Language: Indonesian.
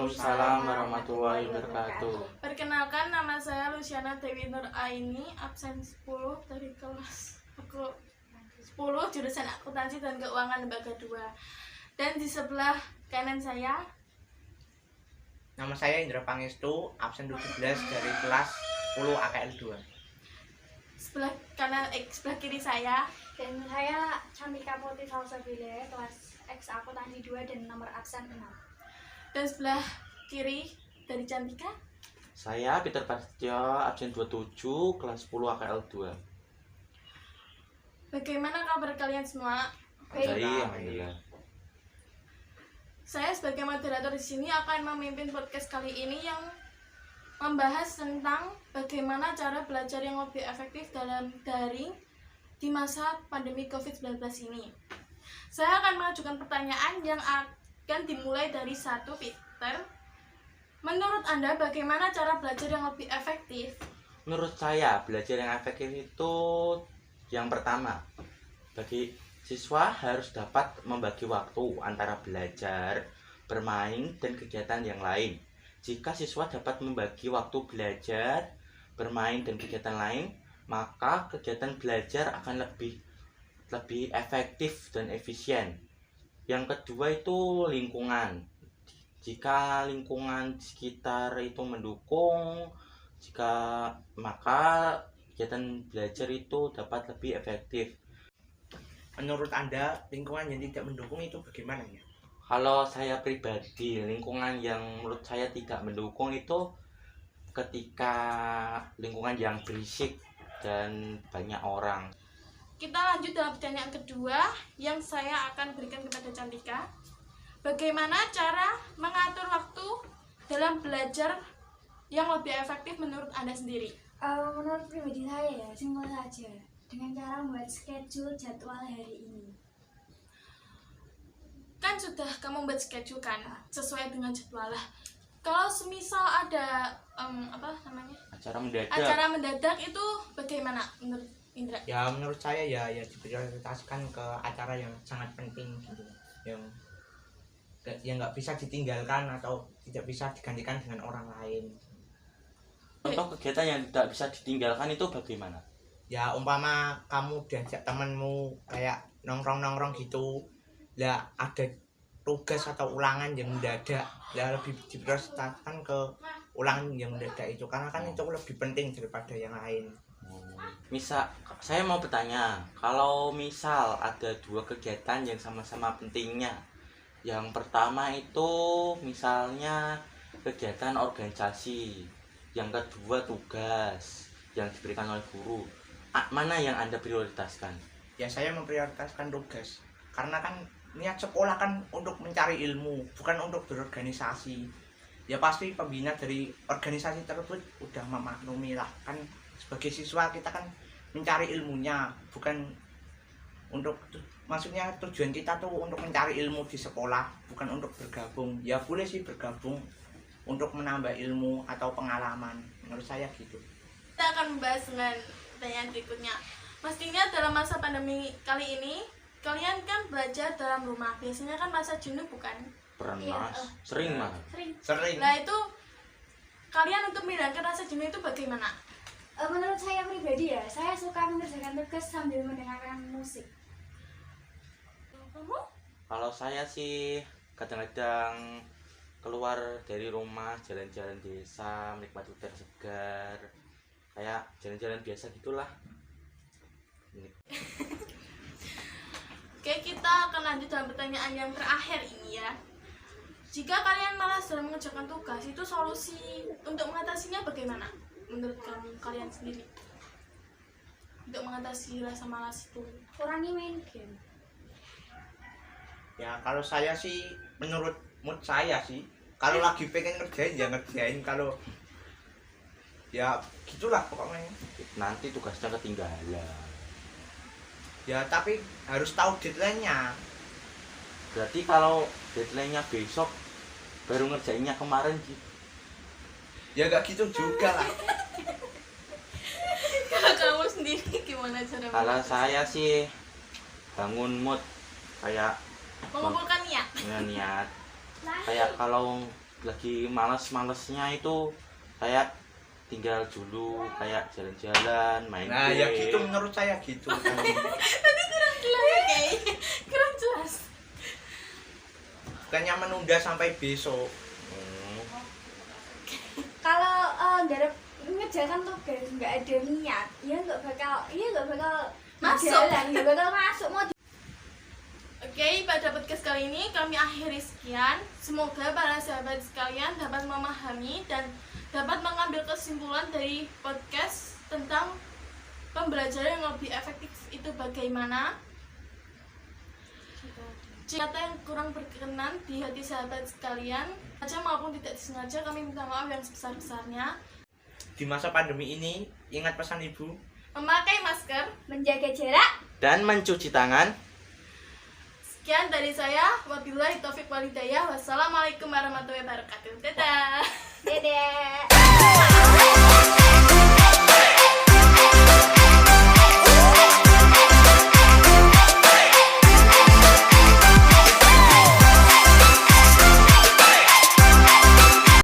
Waalaikumsalam warahmatullahi wabarakatuh. Perkenalkan, nama saya Luciana Dewi Nur Aini, absen 10 dari kelas 10 jurusan Akuntansi dan Keuangan Lembaga 2. Dan di sebelah kanan saya, Nama saya Indra Pangestu, absen 17 dari kelas 10 AKL 2. sebelah kiri saya, Dan saya Cantika Putri Salsabila, kelas X Akuntansi 2 dan nomor absen 6. dan sebelah kiri dari Cantika. Saya Peter Prasetyo, absen 27, kelas 10 AKL 2. Bagaimana kabar kalian semua? Baik, alhamdulillah. Saya sebagai moderator di sini akan memimpin podcast kali ini yang membahas tentang bagaimana cara belajar yang lebih efektif dalam daring di masa pandemi COVID-19 ini. Saya akan mengajukan pertanyaan yang akan dimulai dari 1, Peter. Menurut Anda, bagaimana cara belajar yang lebih efektif? Menurut saya, belajar yang efektif itu yang pertama, bagi siswa harus dapat membagi waktu antara belajar, bermain, dan kegiatan yang lain. Jika siswa dapat membagi waktu belajar, bermain, dan kegiatan lain, maka kegiatan belajar akan lebih efektif dan efisien. Yang kedua itu lingkungan. Jika lingkungan sekitar itu mendukung, maka kegiatan belajar itu dapat lebih efektif. Menurut Anda, lingkungan yang tidak mendukung itu bagaimana ya? Kalau saya pribadi, lingkungan yang menurut saya tidak mendukung itu ketika lingkungan yang berisik dan banyak orang. Kita lanjut dalam pertanyaan kedua yang saya akan berikan kepada Cantika. Bagaimana cara mengatur waktu dalam belajar yang lebih efektif menurut Anda sendiri? Menurut pribadi saya ya, simpel saja. Dengan cara membuat schedule jadwal hari ini. Kan sudah kamu buat schedule kan sesuai dengan jadwal lah. Kalau semisal ada acara mendadak itu bagaimana menurut Indra? Ya menurut saya ya diprioritaskan ke acara yang sangat penting gitu, yang nggak bisa ditinggalkan atau tidak bisa digantikan dengan orang lain. Contoh kegiatan yang tidak bisa ditinggalkan itu bagaimana? Ya umpama kamu diajak temenmu kayak nongkrong gitu, lah ada tugas atau ulangan yang mendadak, lah lebih diprioritaskan ke ulangan yang mendadak itu karena kan itu lebih penting daripada yang lain. Misal, saya mau bertanya, kalau misal ada dua kegiatan yang sama-sama pentingnya, yang pertama itu misalnya kegiatan organisasi, yang kedua tugas yang diberikan oleh guru, mana yang Anda prioritaskan? Ya saya memprioritaskan tugas karena kan niat sekolah kan untuk mencari ilmu, bukan untuk berorganisasi. Ya pasti pembina dari organisasi tersebut udah memaklumi lah, kan sebagai siswa kita kan mencari ilmunya, bukan untuk, maksudnya tujuan kita tuh untuk mencari ilmu di sekolah, bukan untuk bergabung. Ya boleh sih bergabung untuk menambah ilmu atau pengalaman, menurut saya gitu. Kita akan membahas dengan pertanyaan berikutnya. Pastinya dalam masa pandemi kali ini kalian kan belajar dalam rumah. Biasanya kan masa jenuh bukan? Pernah, Iya, sering mah. Sering. Nah itu kalian untuk menghilangkan rasa jenuh itu bagaimana? Menurut saya pribadi ya, saya suka mengerjakan tugas sambil mendengarkan musik. Kamu? Kalau saya sih kadang-kadang keluar dari rumah, jalan-jalan desa, menikmati udara segar, kayak jalan-jalan biasa gitulah. Oke, kita akan lanjut dalam pertanyaan yang terakhir ini ya. Jika kalian malas dalam mengerjakan tugas, itu solusi untuk mengatasinya bagaimana? Menurut kalian sendiri, untuk mengatasi rasa malas itu? Kurangi main game. Ya kalau saya sih, menurut mood saya sih, kalau lagi pengen ngerjain ya ngerjain, kalau ya gitulah pokoknya. Nanti tugasnya ketinggalan. Ya tapi harus tahu deadline-nya. Berarti kalau deadline-nya besok baru ngerjainnya kemarin gitu. Ya gak gitu juga lah. Kalau kamu sendiri gimana cara Kalau saya sih bangun mood, kayak mengumpulkan niat? punya niat, kayak kalau lagi malas-malesnya itu kayak tinggal dulu, kayak jalan-jalan, main Nah, ya game. gitu menurut saya gitu. Kurang jelas. Bukannya menunda sampai besok. Kalau dari ngejalan tugas nggak ada niat, ya nggak bakal Masuk. jalan, nggak bakal masuk mau. Oke, pada podcast kali ini kami akhiri sekian. Semoga para sahabat sekalian dapat memahami dan dapat mengambil kesimpulan dari podcast tentang pembelajaran yang lebih efektif itu bagaimana. Jika yang kurang berkenan di hati sahabat sekalian, saja maupun tidak disengaja, kami minta maaf yang sebesar-besarnya. Di masa pandemi ini, ingat pesan ibu. Memakai masker. Menjaga jarak. Dan mencuci tangan. Sekian dari saya. Wabillahi taufiq walhidayah. Wassalamualaikum warahmatullahi wabarakatuh. Dadah. Dadah.